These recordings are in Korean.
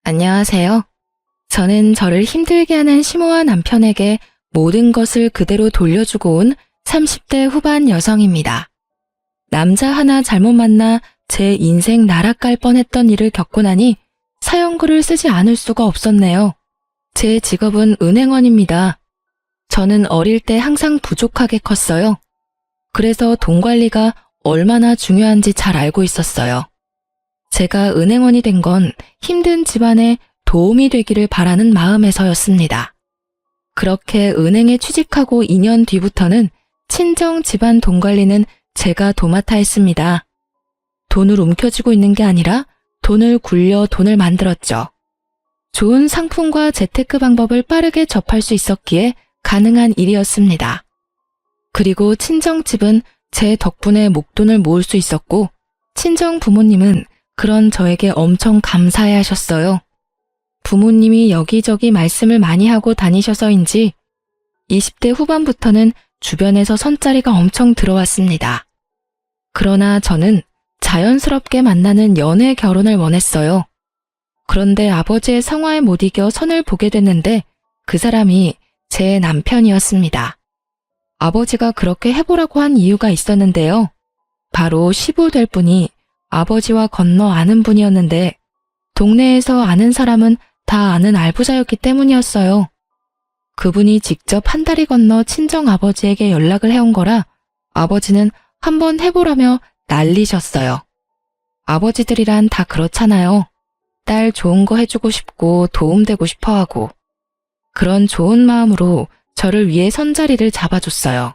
안녕하세요. 저는 저를 힘들게 하는 시모와 남편에게 모든 것을 그대로 돌려주고 온 30대 후반 여성입니다. 남자 하나 잘못 만나 제 인생 나락갈 뻔했던 일을 겪고 나니 사연글을 쓰지 않을 수가 없었네요. 제 직업은 은행원입니다. 저는 어릴 때 항상 부족하게 컸어요. 그래서 돈 관리가 얼마나 중요한지 잘 알고 있었어요. 제가 은행원이 된 건 힘든 집안에 도움이 되기를 바라는 마음에서였습니다. 그렇게 은행에 취직하고 2년 뒤부터는 친정 집안 돈 관리는 제가 도맡아 했습니다. 돈을 움켜쥐고 있는 게 아니라 돈을 굴려 돈을 만들었죠. 좋은 상품과 재테크 방법을 빠르게 접할 수 있었기에 가능한 일이었습니다. 그리고 친정집은 제 덕분에 목돈을 모을 수 있었고 친정 부모님은 그런 저에게 엄청 감사해 하셨어요. 부모님이 여기저기 말씀을 많이 하고 다니셔서인지 20대 후반부터는 주변에서 선자리가 엄청 들어왔습니다. 그러나 저는 자연스럽게 만나는 연애 결혼을 원했어요. 그런데 아버지의 성화에 못 이겨 선을 보게 됐는데 그 사람이 제 남편이었습니다. 아버지가 그렇게 해보라고 한 이유가 있었는데요. 바로 시부 될 분이 아버지와 건너 아는 분이었는데 동네에서 아는 사람은 다 아는 알부자였기 때문이었어요. 그분이 직접 한 다리 건너 친정 아버지에게 연락을 해온 거라 아버지는 한번 해보라며 난리셨어요. 아버지들이란 다 그렇잖아요. 딸 좋은 거 해주고 싶고 도움되고 싶어 하고. 그런 좋은 마음으로 저를 위해 선자리를 잡아줬어요.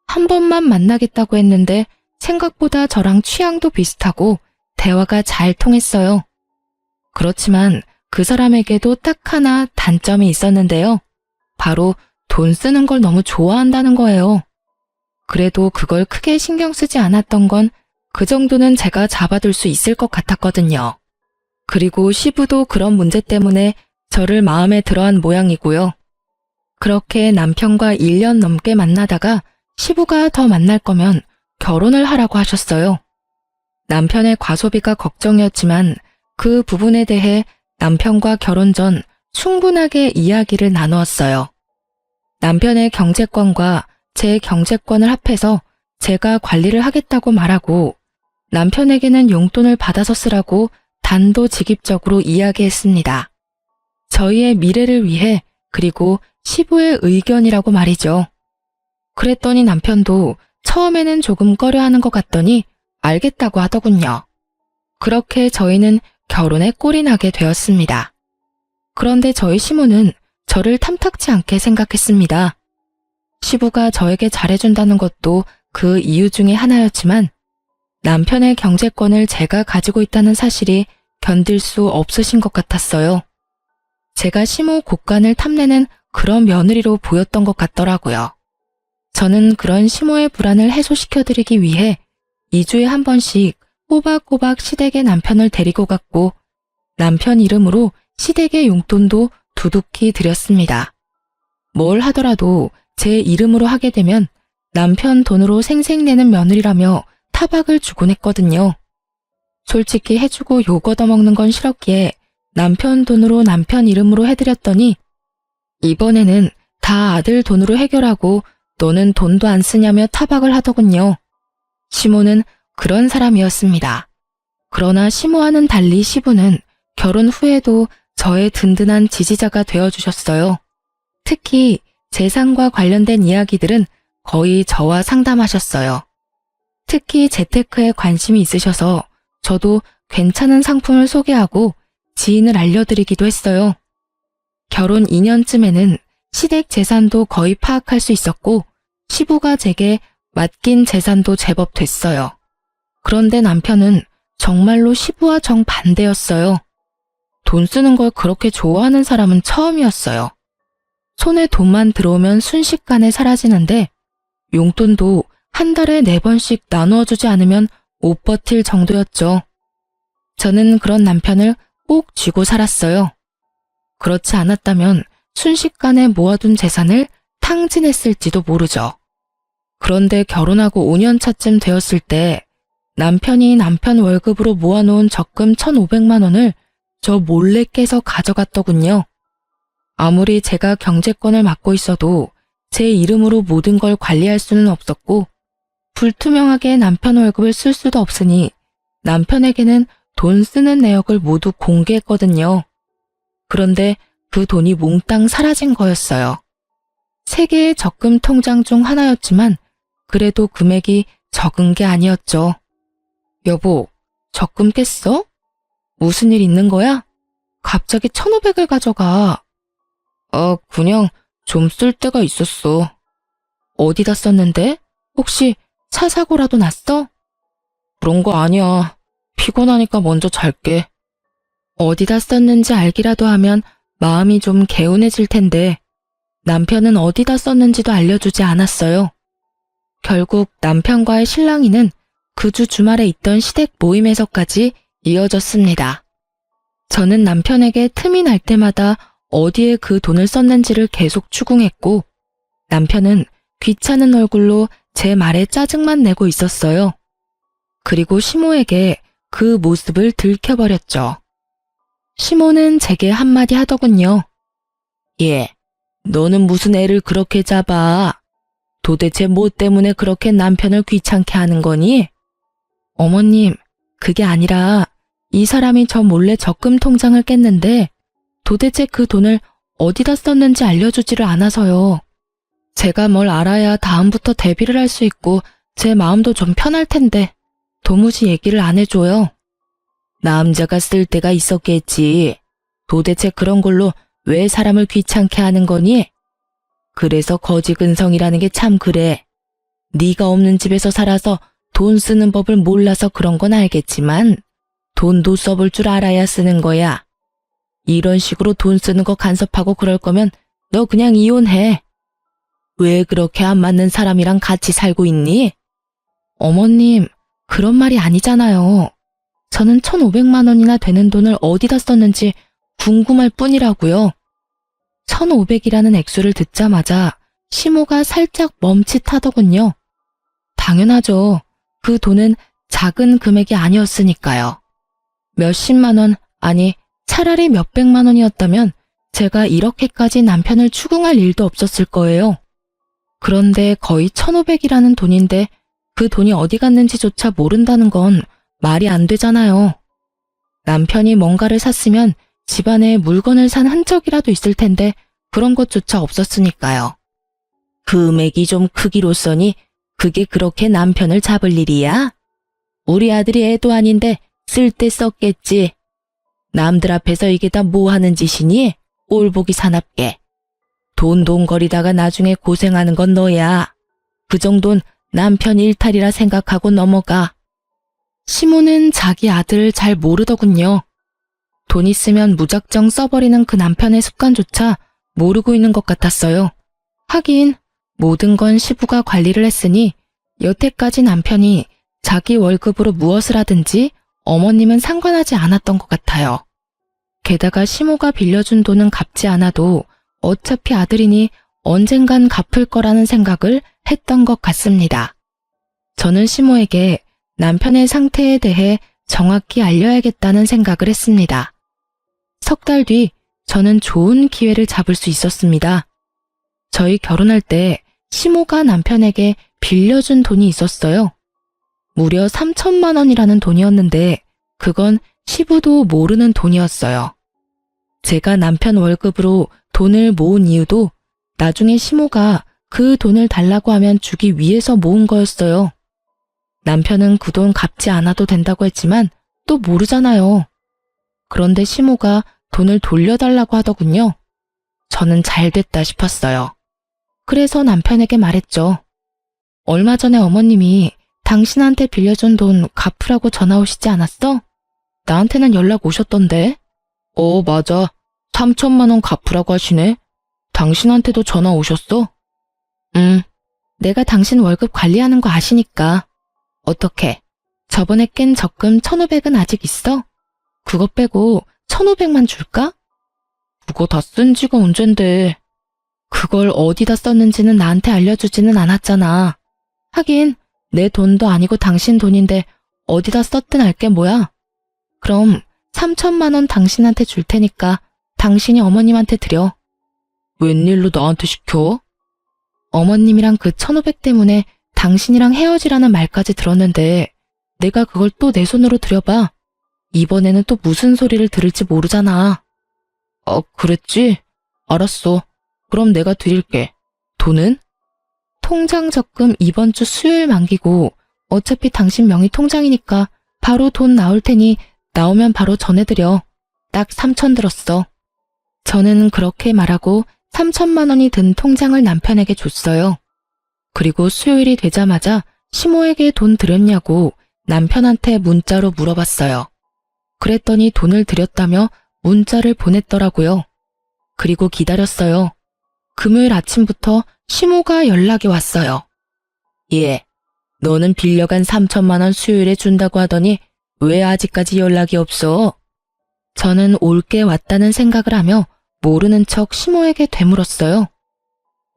한 번만 만나겠다고 했는데 생각보다 저랑 취향도 비슷하고 대화가 잘 통했어요. 그렇지만 그 사람에게도 딱 하나 단점이 있었는데요. 바로 돈 쓰는 걸 너무 좋아한다는 거예요. 그래도 그걸 크게 신경 쓰지 않았던 건 그 정도는 제가 잡아둘 수 있을 것 같았거든요. 그리고 시부도 그런 문제 때문에 저를 마음에 들어한 모양이고요. 그렇게 남편과 1년 넘게 만나다가 시부가 더 만날 거면 결혼을 하라고 하셨어요. 남편의 과소비가 걱정이었지만 그 부분에 대해 남편과 결혼 전 충분하게 이야기를 나누었어요. 남편의 경제권과 제 경제권을 합해서 제가 관리를 하겠다고 말하고 남편에게는 용돈을 받아서 쓰라고 단도직입적으로 이야기했습니다. 저희의 미래를 위해 그리고 시부의 의견이라고 말이죠. 그랬더니 남편도 처음에는 조금 꺼려하는 것 같더니 알겠다고 하더군요. 그렇게 저희는 결혼에 꼴이 나게 되었습니다. 그런데 저희 시모는 저를 탐탁지 않게 생각했습니다. 시부가 저에게 잘해준다는 것도 그 이유 중에 하나였지만 남편의 경제권을 제가 가지고 있다는 사실이 견딜 수 없으신 것 같았어요. 제가 시모 곳간을 탐내는 그런 며느리로 보였던 것 같더라고요. 저는 그런 시모의 불안을 해소시켜드리기 위해 2주에 한 번씩 꼬박꼬박 시댁에 남편을 데리고 갔고 남편 이름으로 시댁의 용돈도 두둑히 드렸습니다. 뭘 하더라도 제 이름으로 하게 되면 남편 돈으로 생색내는 며느리라며 타박을 주곤 했거든요. 솔직히 해주고 욕 얻어먹는 건 싫었기에 남편 돈으로 남편 이름으로 해드렸더니 이번에는 다 아들 돈으로 해결하고 너는 돈도 안 쓰냐며 타박을 하더군요. 시모는 그런 사람이었습니다. 그러나 시모와는 달리 시부는 결혼 후에도 저의 든든한 지지자가 되어주셨어요. 특히 재산과 관련된 이야기들은 거의 저와 상담하셨어요. 특히 재테크에 관심이 있으셔서 저도 괜찮은 상품을 소개하고 지인을 알려드리기도 했어요. 결혼 2년쯤에는 시댁 재산도 거의 파악할 수 있었고 시부가 제게 맡긴 재산도 제법 됐어요. 그런데 남편은 정말로 시부와 정반대였어요. 돈 쓰는 걸 그렇게 좋아하는 사람은 처음이었어요. 손에 돈만 들어오면 순식간에 사라지는데 용돈도 한 달에 4번씩 나누어 주지 않으면 못 버틸 정도였죠. 저는 그런 남편을 꼭 쥐고 살았어요. 그렇지 않았다면 순식간에 모아둔 재산을 탕진했을지도 모르죠. 그런데 결혼하고 5년 차쯤 되었을 때 남편이 남편 월급으로 모아놓은 적금 1,500만 원을 저 몰래 깨서 가져갔더군요. 아무리 제가 경제권을 맡고 있어도 제 이름으로 모든 걸 관리할 수는 없었고 불투명하게 남편 월급을 쓸 수도 없으니 남편에게는 돈 쓰는 내역을 모두 공개했거든요. 그런데 그 돈이 몽땅 사라진 거였어요. 3개의 적금 통장 중 하나였지만 그래도 금액이 적은 게 아니었죠. 여보, 적금 깼어? 무슨 일 있는 거야? 갑자기 1,500을 가져가. 그냥 좀 쓸 때가 있었어. 어디다 썼는데? 혹시 차 사고라도 났어? 그런 거 아니야. 피곤하니까 먼저 잘게. 어디다 썼는지 알기라도 하면 마음이 좀 개운해질 텐데 남편은 어디다 썼는지도 알려주지 않았어요. 결국 남편과의 실랑이는 그 주 주말에 있던 시댁 모임에서까지 이어졌습니다. 저는 남편에게 틈이 날 때마다 어디에 그 돈을 썼는지를 계속 추궁했고 남편은 귀찮은 얼굴로 제 말에 짜증만 내고 있었어요. 그리고 시모에게 그 모습을 들켜버렸죠. 시모는 제게 한마디 하더군요. 얘, 너는 무슨 애를 그렇게 잡아? 도대체 뭐 때문에 그렇게 남편을 귀찮게 하는 거니? 어머님, 그게 아니라 이 사람이 저 몰래 적금 통장을 깼는데 도대체 그 돈을 어디다 썼는지 알려주지를 않아서요. 제가 뭘 알아야 다음부터 대비를 할 수 있고 제 마음도 좀 편할 텐데 도무지 얘기를 안 해줘요. 남자가 쓸 때가 있었겠지. 도대체 그런 걸로 왜 사람을 귀찮게 하는 거니? 그래서 거지근성이라는 게 참 그래. 네가 없는 집에서 살아서 돈 쓰는 법을 몰라서 그런 건 알겠지만 돈도 써볼 줄 알아야 쓰는 거야. 이런 식으로 돈 쓰는 거 간섭하고 그럴 거면 너 그냥 이혼해. 왜 그렇게 안 맞는 사람이랑 같이 살고 있니? 어머님, 그런 말이 아니잖아요. 저는 1,500만 원이나 되는 돈을 어디다 썼는지 궁금할 뿐이라고요. 1,500이라는 액수를 듣자마자 시모가 살짝 멈칫하더군요. 당연하죠. 그 돈은 작은 금액이 아니었으니까요. 몇십만 원, 아니 차라리 몇백만 원이었다면 제가 이렇게까지 남편을 추궁할 일도 없었을 거예요. 그런데 거의 1,500이라는 돈인데 그 돈이 어디 갔는지조차 모른다는 건 말이 안 되잖아요. 남편이 뭔가를 샀으면 집안에 물건을 산 흔적이라도 있을 텐데 그런 것조차 없었으니까요. 금액이 좀 크기로써니 그게 그렇게 남편을 잡을 일이야? 우리 아들이 애도 아닌데 쓸 때 썼겠지. 남들 앞에서 이게 다 뭐 하는 짓이니? 꼴보기 사납게. 돈돈거리다가 나중에 고생하는 건 너야. 그 정도는 남편 일탈이라 생각하고 넘어가. 시모는 자기 아들을 잘 모르더군요. 돈 있으면 무작정 써버리는 그 남편의 습관조차 모르고 있는 것 같았어요. 하긴 모든 건 시부가 관리를 했으니 여태까지 남편이 자기 월급으로 무엇을 하든지 어머님은 상관하지 않았던 것 같아요. 게다가 시모가 빌려준 돈은 갚지 않아도 어차피 아들이니 언젠간 갚을 거라는 생각을 했던 것 같습니다. 저는 시모에게 남편의 상태에 대해 정확히 알려야겠다는 생각을 했습니다. 3달 뒤 저는 좋은 기회를 잡을 수 있었습니다. 저희 결혼할 때 시모가 남편에게 빌려준 돈이 있었어요. 무려 3,000만 원이라는 돈이었는데 그건 시부도 모르는 돈이었어요. 제가 남편 월급으로 돈을 모은 이유도 나중에 시모가 그 돈을 달라고 하면 주기 위해서 모은 거였어요. 남편은 그 돈 갚지 않아도 된다고 했지만 또 모르잖아요. 그런데 시모가 돈을 돌려달라고 하더군요. 저는 잘 됐다 싶었어요. 그래서 남편에게 말했죠. 얼마 전에 어머님이 당신한테 빌려준 돈 갚으라고 전화 오시지 않았어? 나한테는 연락 오셨던데. 맞아. 3,000만 원 갚으라고 하시네. 당신한테도 전화 오셨어? 내가 당신 월급 관리하는 거 아시니까. 어떻게? 저번에 깬 적금 1,500은 아직 있어? 그거 빼고 1,500만 줄까? 그거 다 쓴 지가 언젠데. 그걸 어디다 썼는지는 나한테 알려주지는 않았잖아. 하긴 내 돈도 아니고 당신 돈인데 어디다 썼든 알 게 뭐야. 그럼 3천만 원 당신한테 줄 테니까 당신이 어머님한테 드려. 웬일로 나한테 시켜? 어머님이랑 그 1,500 때문에 당신이랑 헤어지라는 말까지 들었는데 내가 그걸 또 내 손으로 들여봐. 이번에는 또 무슨 소리를 들을지 모르잖아. 그랬지? 알았어. 그럼 내가 드릴게. 돈은? 통장 적금 이번 주 수요일 만기고 어차피 당신 명의 통장이니까 바로 돈 나올 테니 나오면 바로 전해드려. 딱 3천 들었어. 저는 그렇게 말하고 3천만 원이 든 통장을 남편에게 줬어요. 그리고 수요일이 되자마자 시모에게 돈 드렸냐고 남편한테 문자로 물어봤어요. 그랬더니 돈을 드렸다며 문자를 보냈더라고요. 그리고 기다렸어요. 금요일 아침부터 시모가 연락이 왔어요. 예, 너는 빌려간 3천만 원 수요일에 준다고 하더니 왜 아직까지 연락이 없어? 저는 올게 왔다는 생각을 하며 모르는 척 시모에게 되물었어요.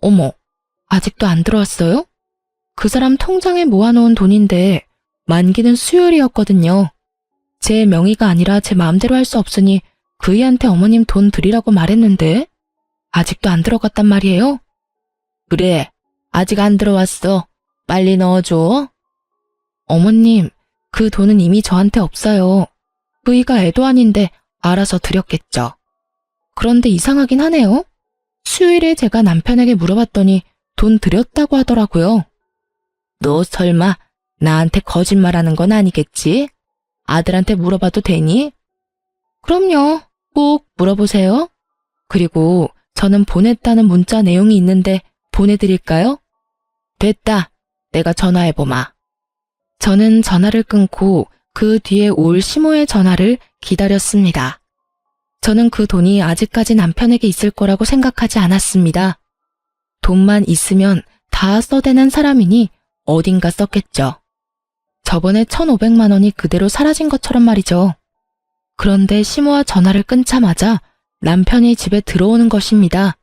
어머, 아직도 안 들어왔어요? 그 사람 통장에 모아놓은 돈인데 만기는 수요일이었거든요. 제 명의가 아니라 제 마음대로 할 수 없으니 그이한테 어머님 돈 드리라고 말했는데 아직도 안 들어갔단 말이에요? 그래, 아직 안 들어왔어. 빨리 넣어줘. 어머님, 그 돈은 이미 저한테 없어요. 그이가 애도 아닌데 알아서 드렸겠죠. 그런데 이상하긴 하네요. 수요일에 제가 남편에게 물어봤더니 돈 드렸다고 하더라고요. 너 설마 나한테 거짓말하는 건 아니겠지? 아들한테 물어봐도 되니? 그럼요. 꼭 물어보세요. 그리고 저는 보냈다는 문자 내용이 있는데 보내드릴까요? 됐다. 내가 전화해보마. 저는 전화를 끊고 그 뒤에 올 시모의 전화를 기다렸습니다. 저는 그 돈이 아직까지 남편에게 있을 거라고 생각하지 않았습니다. 돈만 있으면 다 써대는 사람이니 어딘가 썼겠죠. 저번에 1,500만 원이 그대로 사라진 것처럼 말이죠. 그런데 시모와 전화를 끊자마자 남편이 집에 들어오는 것입니다.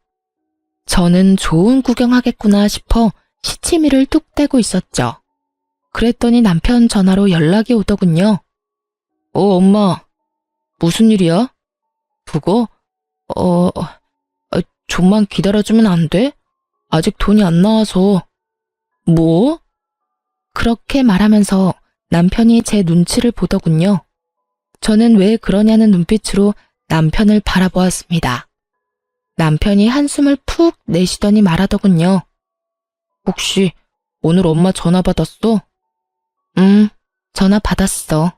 저는 좋은 구경하겠구나 싶어 시치미를 뚝 떼고 있었죠. 그랬더니 남편 전화로 연락이 오더군요. 엄마. 무슨 일이야? 그거? 좀만 기다려주면 안 돼? 아직 돈이 안 나와서. 뭐? 그렇게 말하면서 남편이 제 눈치를 보더군요. 저는 왜 그러냐는 눈빛으로 남편을 바라보았습니다. 남편이 한숨을 푹 내쉬더니 말하더군요. 혹시 오늘 엄마 전화 받았어? 전화 받았어.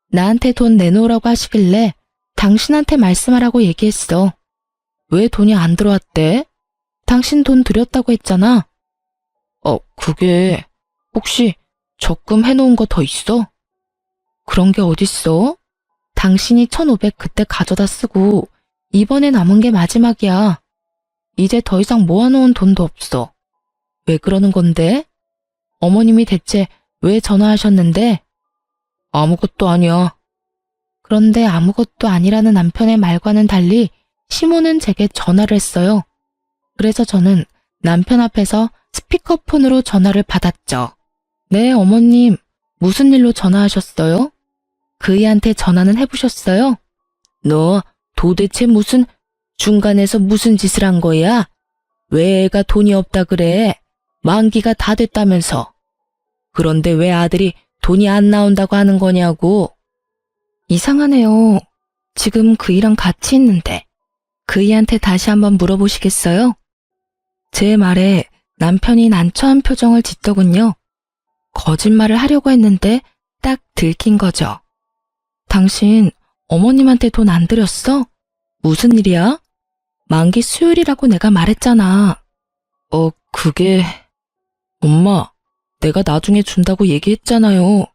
나한테 돈 내놓으라고 하시길래 당신한테 말씀하라고 얘기했어. 왜 돈이 안 들어왔대? 당신 돈 드렸다고 했잖아. 그게 혹시 적금 해놓은 거 더 있어? 그런 게 어딨어? 당신이 1,500 그때 가져다 쓰고 이번에 남은 게 마지막이야. 이제 더 이상 모아놓은 돈도 없어. 왜 그러는 건데? 어머님이 대체 왜 전화하셨는데? 아무것도 아니야. 그런데 아무것도 아니라는 남편의 말과는 달리 시모는 제게 전화를 했어요. 그래서 저는 남편 앞에서 스피커폰으로 전화를 받았죠. 네, 어머님. 무슨 일로 전화하셨어요? 그이한테 전화는 해보셨어요? 너 도대체 중간에서 무슨 짓을 한 거야? 왜 애가 돈이 없다 그래? 만기가 다 됐다면서. 그런데 왜 아들이 돈이 안 나온다고 하는 거냐고. 이상하네요. 지금 그이랑 같이 있는데. 그이한테 다시 한번 물어보시겠어요? 제 말에 남편이 난처한 표정을 짓더군요. 거짓말을 하려고 했는데 딱 들킨 거죠. 당신 어머님한테 돈 안 드렸어? 무슨 일이야? 만기 수요일이라고 내가 말했잖아. 그게... 엄마, 내가 나중에 준다고 얘기했잖아요.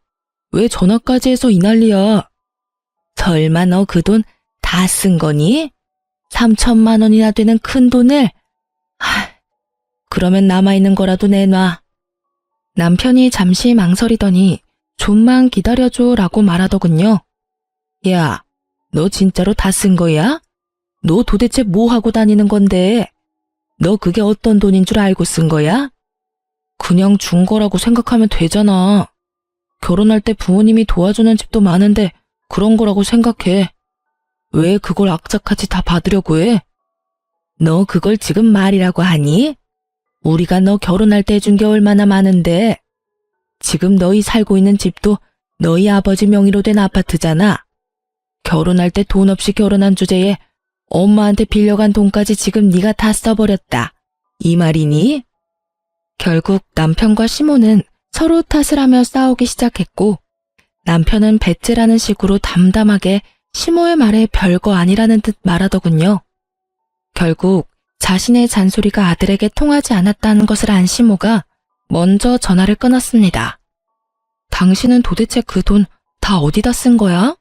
왜 전화까지 해서 이 난리야? 설마 너 그 돈 다 쓴 거니? 3천만 원이나 되는 큰 돈을? 그러면 남아있는 거라도 내놔. 남편이 잠시 망설이더니 좀만 기다려줘 라고 말하더군요. 야, 너 진짜로 다 쓴 거야? 너 도대체 뭐 하고 다니는 건데? 너 그게 어떤 돈인 줄 알고 쓴 거야? 그냥 준 거라고 생각하면 되잖아. 결혼할 때 부모님이 도와주는 집도 많은데 그런 거라고 생각해. 왜 그걸 악착같이 다 받으려고 해? 너 그걸 지금 말이라고 하니? 우리가 너 결혼할 때 해준 게 얼마나 많은데. 지금 너희 살고 있는 집도 너희 아버지 명의로 된 아파트잖아. 결혼할 때 돈 없이 결혼한 주제에 엄마한테 빌려간 돈까지 지금 네가 다 써버렸다. 이 말이니? 결국 남편과 시모는 서로 탓을 하며 싸우기 시작했고, 남편은 배째라는 식으로 담담하게 시모의 말에 별거 아니라는 듯 말하더군요. 결국 자신의 잔소리가 아들에게 통하지 않았다는 것을 안 시모가 먼저 전화를 끊었습니다. 당신은 도대체 그 돈 다 어디다 쓴 거야?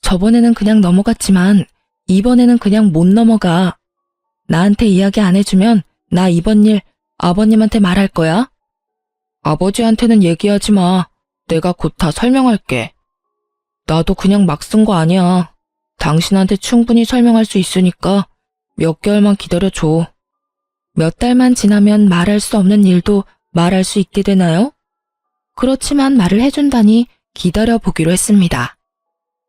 저번에는 그냥 넘어갔지만 이번에는 그냥 못 넘어가. 나한테 이야기 안 해주면 나 이번 일 아버님한테 말할 거야. 아버지한테는 얘기하지 마. 내가 곧 다 설명할게. 나도 그냥 막 쓴 거 아니야. 당신한테 충분히 설명할 수 있으니까 몇 개월만 기다려줘. 몇 달만 지나면 말할 수 없는 일도 말할 수 있게 되나요? 그렇지만 말을 해준다니 기다려보기로 했습니다.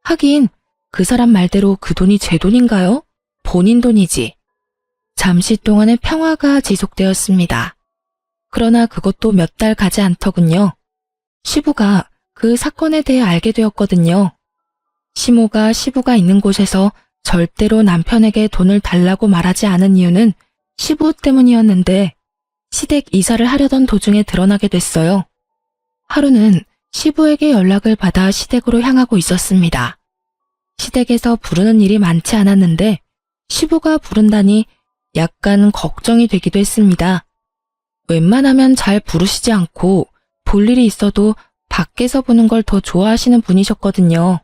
하긴 그 사람 말대로 그 돈이 제 돈인가요? 본인 돈이지. 잠시 동안의 평화가 지속되었습니다. 그러나 그것도 몇 달 가지 않더군요. 시부가 그 사건에 대해 알게 되었거든요. 시모가 시부가 있는 곳에서 절대로 남편에게 돈을 달라고 말하지 않은 이유는 시부 때문이었는데 시댁 이사를 하려던 도중에 드러나게 됐어요. 하루는 시부에게 연락을 받아 시댁으로 향하고 있었습니다. 시댁에서 부르는 일이 많지 않았는데 시부가 부른다니 약간 걱정이 되기도 했습니다. 웬만하면 잘 부르시지 않고 볼 일이 있어도 밖에서 보는 걸 더 좋아하시는 분이셨거든요.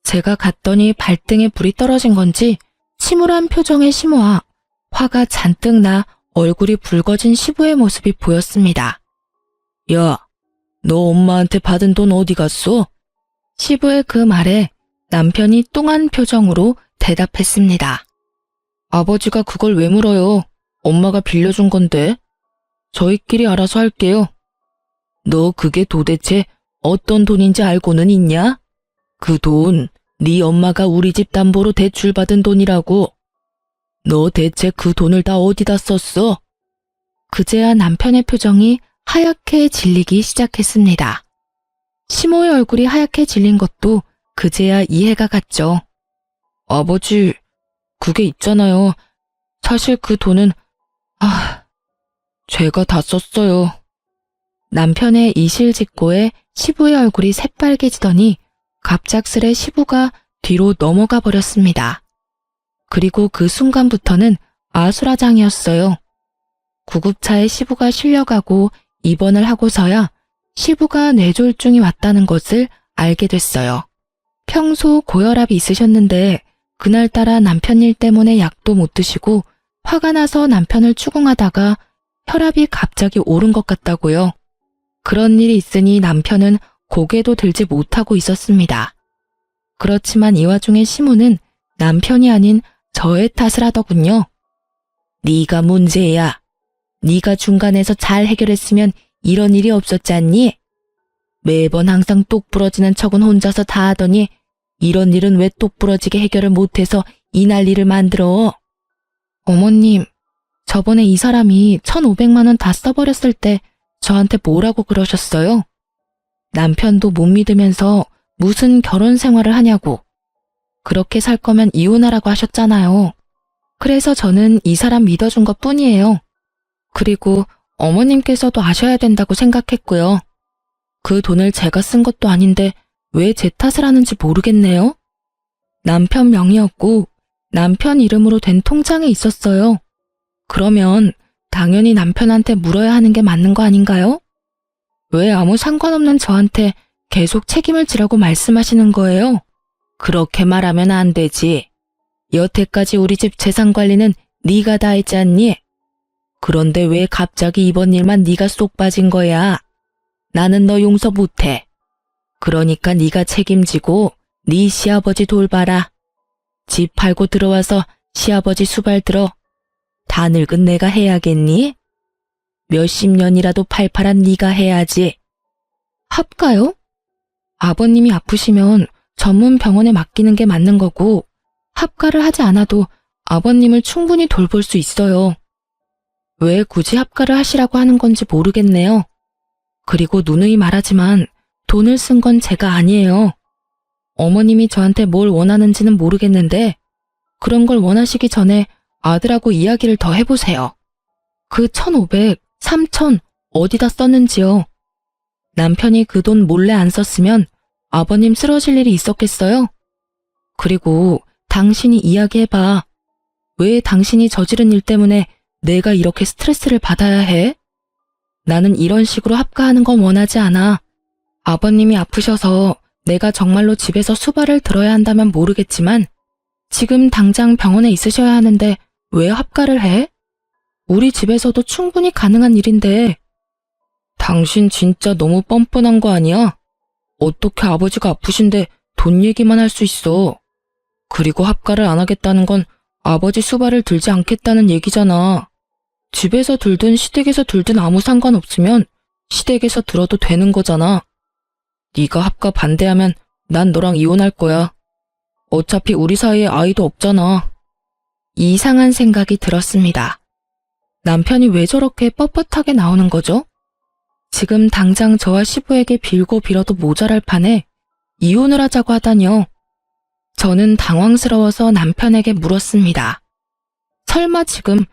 제가 갔더니 발등에 불이 떨어진 건지 침울한 표정의 시모와 화가 잔뜩 나 얼굴이 붉어진 시부의 모습이 보였습니다. 야, 너 엄마한테 받은 돈 어디 갔어? 시부의 그 말에 남편이 뚱한 표정으로 대답했습니다. 아버지가 그걸 왜 물어요? 엄마가 빌려준 건데. 저희끼리 알아서 할게요. 너 그게 도대체 어떤 돈인지 알고는 있냐? 그 돈, 네 엄마가 우리 집 담보로 대출받은 돈이라고. 너 대체 그 돈을 다 어디다 썼어? 그제야 남편의 표정이 하얗게 질리기 시작했습니다. 시모의 얼굴이 하얗게 질린 것도 그제야 이해가 갔죠. 아버지, 그게 있잖아요. 사실 그 돈은, 제가 다 썼어요. 남편의 이실직고에 시부의 얼굴이 새빨개지더니 갑작스레 시부가 뒤로 넘어가 버렸습니다. 그리고 그 순간부터는 아수라장이었어요. 구급차에 시부가 실려가고 입원을 하고서야 시부가 뇌졸중이 왔다는 것을 알게 됐어요. 평소 고혈압이 있으셨는데 그날따라 남편 일 때문에 약도 못 드시고 화가 나서 남편을 추궁하다가 혈압이 갑자기 오른 것 같다고요. 그런 일이 있으니 남편은 고개도 들지 못하고 있었습니다. 그렇지만 이 와중에 시모는 남편이 아닌 저의 탓을 하더군요. 네가 문제야. 네가 중간에서 잘 해결했으면 이런 일이 없었지 않니? 매번 항상 똑 부러지는 척은 혼자서 다 하더니 이런 일은 왜 똑 부러지게 해결을 못해서 이 난리를 만들어? 어머님, 저번에 이 사람이 1,500만 원 다 써버렸을 때 저한테 뭐라고 그러셨어요? 남편도 못 믿으면서 무슨 결혼 생활을 하냐고. 그렇게 살 거면 이혼하라고 하셨잖아요. 그래서 저는 이 사람 믿어준 것 뿐이에요. 그리고 어머님께서도 아셔야 된다고 생각했고요. 그 돈을 제가 쓴 것도 아닌데 왜 제 탓을 하는지 모르겠네요. 남편 명의였고 남편 이름으로 된 통장에 있었어요. 그러면 당연히 남편한테 물어야 하는 게 맞는 거 아닌가요? 왜 아무 상관없는 저한테 계속 책임을 지라고 말씀하시는 거예요? 그렇게 말하면 안 되지. 여태까지 우리 집 재산 관리는 네가 다 했지 않니? 그런데 왜 갑자기 이번 일만 네가 쏙 빠진 거야? 나는 너 용서 못해. 그러니까 네가 책임지고 네 시아버지 돌봐라. 집 팔고 들어와서 시아버지 수발 들어. 다 늙은 내가 해야겠니? 몇십 년이라도 팔팔한 네가 해야지. 합가요? 아버님이 아프시면 전문 병원에 맡기는 게 맞는 거고, 합가를 하지 않아도 아버님을 충분히 돌볼 수 있어요. 왜 굳이 합가를 하시라고 하는 건지 모르겠네요. 그리고 누누이 말하지만 돈을 쓴 건 제가 아니에요. 어머님이 저한테 뭘 원하는지는 모르겠는데 그런 걸 원하시기 전에 아들하고 이야기를 더 해보세요. 그 1,500, 3,000 어디다 썼는지요. 남편이 그 돈 몰래 안 썼으면 아버님 쓰러질 일이 있었겠어요? 그리고 당신이 이야기해봐. 왜 당신이 저지른 일 때문에 내가 이렇게 스트레스를 받아야 해? 나는 이런 식으로 합가하는 건 원하지 않아. 아버님이 아프셔서 내가 정말로 집에서 수발을 들어야 한다면 모르겠지만 지금 당장 병원에 있으셔야 하는데 왜 합가를 해? 우리 집에서도 충분히 가능한 일인데. 당신 진짜 너무 뻔뻔한 거 아니야? 어떻게 아버지가 아프신데 돈 얘기만 할 수 있어? 그리고 합가를 안 하겠다는 건 아버지 수발을 들지 않겠다는 얘기잖아. 집에서 들든 시댁에서 들든 아무 상관없으면 시댁에서 들어도 되는 거잖아. 네가 합가 반대하면 난 너랑 이혼할 거야. 어차피 우리 사이에 아이도 없잖아. 이상한 생각이 들었습니다. 남편이 왜 저렇게 뻣뻣하게 나오는 거죠? 지금 당장 저와 시부에게 빌고 빌어도 모자랄 판에 이혼을 하자고 하다니요. 저는 당황스러워서 남편에게 물었습니다. 설마 지금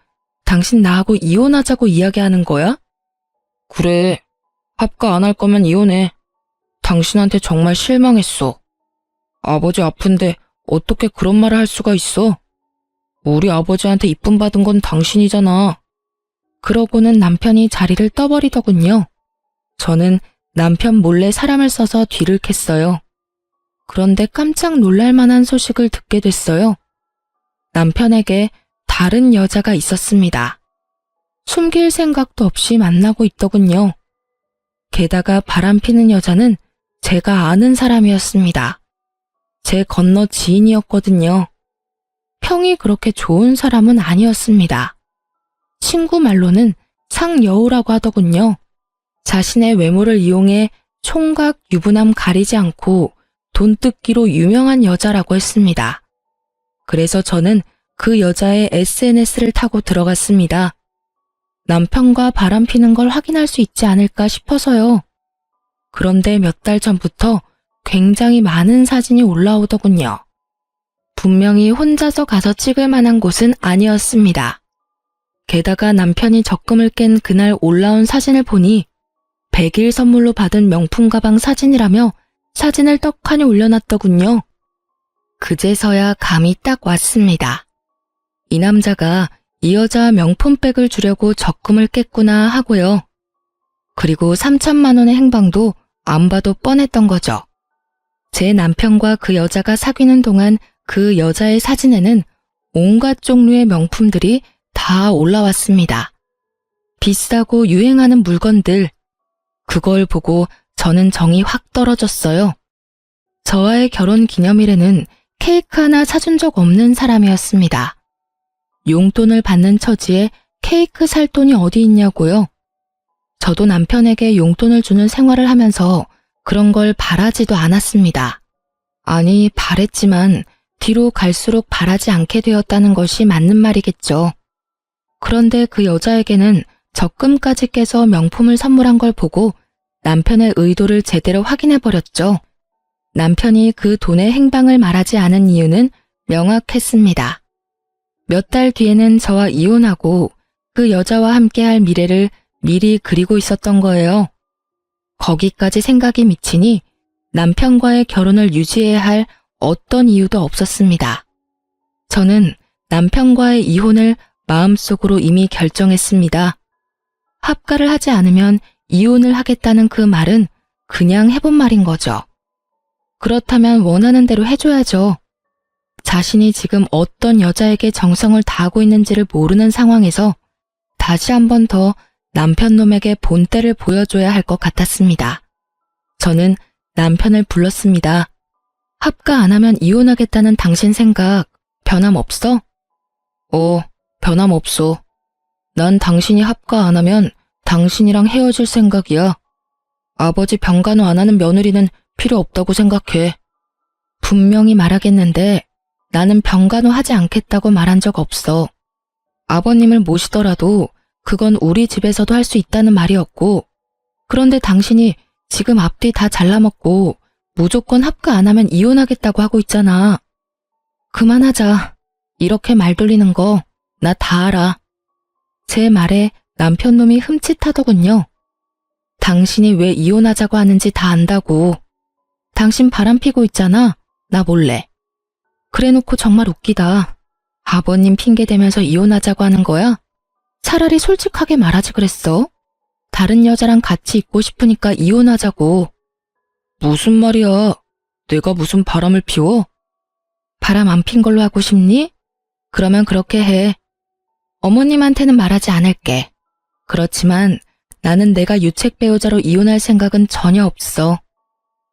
당신 나하고 이혼하자고 이야기하는 거야? 그래. 합가 안 할 거면 이혼해. 당신한테 정말 실망했어. 아버지 아픈데 어떻게 그런 말을 할 수가 있어? 우리 아버지한테 이쁨 받은 건 당신이잖아. 그러고는 남편이 자리를 떠버리더군요. 저는 남편 몰래 사람을 써서 뒤를 캤어요. 그런데 깜짝 놀랄 만한 소식을 듣게 됐어요. 남편에게 다른 여자가 있었습니다. 숨길 생각도 없이 만나고 있더군요. 게다가 바람피는 여자는 제가 아는 사람이었습니다. 제 건너 지인이었거든요. 평이 그렇게 좋은 사람은 아니었습니다. 친구 말로는 상여우라고 하더군요. 자신의 외모를 이용해 총각 유부남 가리지 않고 돈 뜯기로 유명한 여자라고 했습니다. 그래서 저는 그 여자의 SNS를 타고 들어갔습니다. 남편과 바람피는 걸 확인할 수 있지 않을까 싶어서요. 그런데 몇 달 전부터 굉장히 많은 사진이 올라오더군요. 분명히 혼자서 가서 찍을 만한 곳은 아니었습니다. 게다가 남편이 적금을 깬 그날 올라온 사진을 보니 100일 선물로 받은 명품 가방 사진이라며 사진을 떡하니 올려놨더군요. 그제서야 감이 딱 왔습니다. 이 남자가 이 여자 명품백을 주려고 적금을 깼구나 하고요. 그리고 3천만 원의 행방도 안 봐도 뻔했던 거죠. 제 남편과 그 여자가 사귀는 동안 그 여자의 사진에는 온갖 종류의 명품들이 다 올라왔습니다. 비싸고 유행하는 물건들. 그걸 보고 저는 정이 확 떨어졌어요. 저와의 결혼 기념일에는 케이크 하나 사준 적 없는 사람이었습니다. 용돈을 받는 처지에 케이크 살 돈이 어디 있냐고요? 저도 남편에게 용돈을 주는 생활을 하면서 그런 걸 바라지도 않았습니다. 아니, 바랬지만 뒤로 갈수록 바라지 않게 되었다는 것이 맞는 말이겠죠. 그런데 그 여자에게는 적금까지 깨서 명품을 선물한 걸 보고 남편의 의도를 제대로 확인해버렸죠. 남편이 그 돈의 행방을 말하지 않은 이유는 명확했습니다. 몇 달 뒤에는 저와 이혼하고 그 여자와 함께할 미래를 미리 그리고 있었던 거예요. 거기까지 생각이 미치니 남편과의 결혼을 유지해야 할 어떤 이유도 없었습니다. 저는 남편과의 이혼을 마음속으로 이미 결정했습니다. 합가를 하지 않으면 이혼을 하겠다는 그 말은 그냥 해본 말인 거죠. 그렇다면 원하는 대로 해줘야죠. 자신이 지금 어떤 여자에게 정성을 다하고 있는지를 모르는 상황에서 다시 한 번 더 남편 놈에게 본때를 보여줘야 할 것 같았습니다. 저는 남편을 불렀습니다. 합가 안 하면 이혼하겠다는 당신 생각 변함없어? 변함없어. 난 당신이 합가 안 하면 당신이랑 헤어질 생각이야. 아버지 병간호 안 하는 며느리는 필요 없다고 생각해. 분명히 말하겠는데 나는 병간호하지 않겠다고 말한 적 없어. 아버님을 모시더라도 그건 우리 집에서도 할 수 있다는 말이었고, 그런데 당신이 지금 앞뒤 다 잘라먹고 무조건 합가 안 하면 이혼하겠다고 하고 있잖아. 그만하자. 이렇게 말 돌리는 거 나 다 알아. 제 말에 남편 놈이 흠칫하더군요. 당신이 왜 이혼하자고 하는지 다 안다고. 당신 바람피고 있잖아. 나 몰래. 그래놓고 정말 웃기다. 아버님 핑계 대면서 이혼하자고 하는 거야? 차라리 솔직하게 말하지 그랬어. 다른 여자랑 같이 있고 싶으니까 이혼하자고. 무슨 말이야? 내가 무슨 바람을 피워? 바람 안 핀 걸로 하고 싶니? 그러면 그렇게 해. 어머님한테는 말하지 않을게. 그렇지만 나는 내가 유책 배우자로 이혼할 생각은 전혀 없어.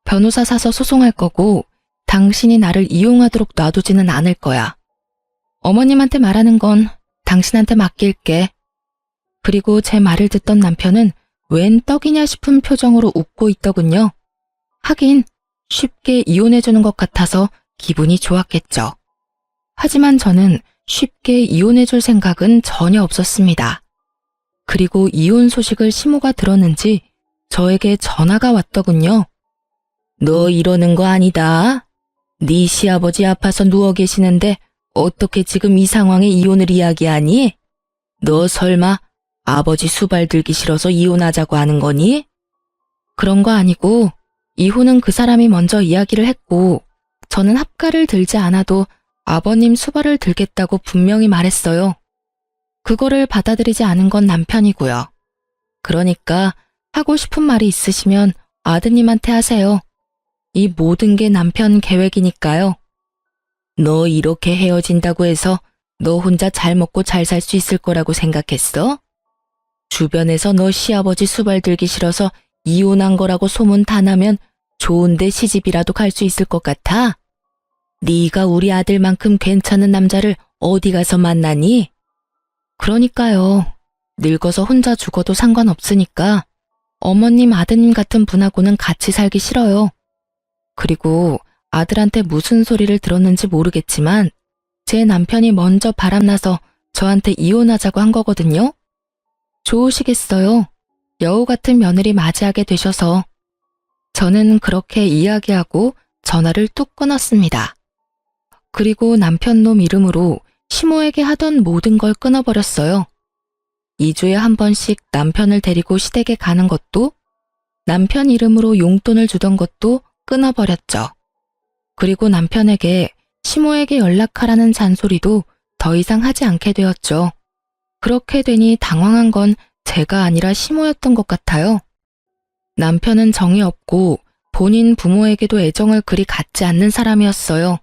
변호사 사서 소송할 거고 당신이 나를 이용하도록 놔두지는 않을 거야. 어머님한테 말하는 건 당신한테 맡길게. 그리고 제 말을 듣던 남편은 웬 떡이냐 싶은 표정으로 웃고 있더군요. 하긴 쉽게 이혼해주는 것 같아서 기분이 좋았겠죠. 하지만 저는 쉽게 이혼해줄 생각은 전혀 없었습니다. 그리고 이혼 소식을 시모가 들었는지 저에게 전화가 왔더군요. 너 이러는 거 아니다. 네 시아버지 아파서 누워 계시는데 어떻게 지금 이 상황에 이혼을 이야기하니? 너 설마 아버지 수발 들기 싫어서 이혼하자고 하는 거니? 그런 거 아니고 이혼은 그 사람이 먼저 이야기를 했고 저는 합가를 들지 않아도 아버님 수발을 들겠다고 분명히 말했어요. 그거를 받아들이지 않은 건 남편이고요. 그러니까 하고 싶은 말이 있으시면 아드님한테 하세요. 이 모든 게 남편 계획이니까요. 너 이렇게 헤어진다고 해서 너 혼자 잘 먹고 잘 살 수 있을 거라고 생각했어? 주변에서 너 시아버지 수발 들기 싫어서 이혼한 거라고 소문 다 나면 좋은데 시집이라도 갈 수 있을 것 같아? 네가 우리 아들만큼 괜찮은 남자를 어디 가서 만나니? 그러니까요. 늙어서 혼자 죽어도 상관없으니까 어머님 아드님 같은 분하고는 같이 살기 싫어요. 그리고 아들한테 무슨 소리를 들었는지 모르겠지만 제 남편이 먼저 바람나서 저한테 이혼하자고 한 거거든요. 좋으시겠어요. 여우 같은 며느리 맞이하게 되셔서. 저는 그렇게 이야기하고 전화를 뚝 끊었습니다. 그리고 남편 놈 이름으로 시모에게 하던 모든 걸 끊어버렸어요. 2주에 한 번씩 남편을 데리고 시댁에 가는 것도, 남편 이름으로 용돈을 주던 것도 끊어버렸죠. 그리고 남편에게 시모에게 연락하라는 잔소리도 더 이상 하지 않게 되었죠. 그렇게 되니 당황한 건 제가 아니라 시모였던 것 같아요. 남편은 정이 없고 본인 부모에게도 애정을 그리 갖지 않는 사람이었어요.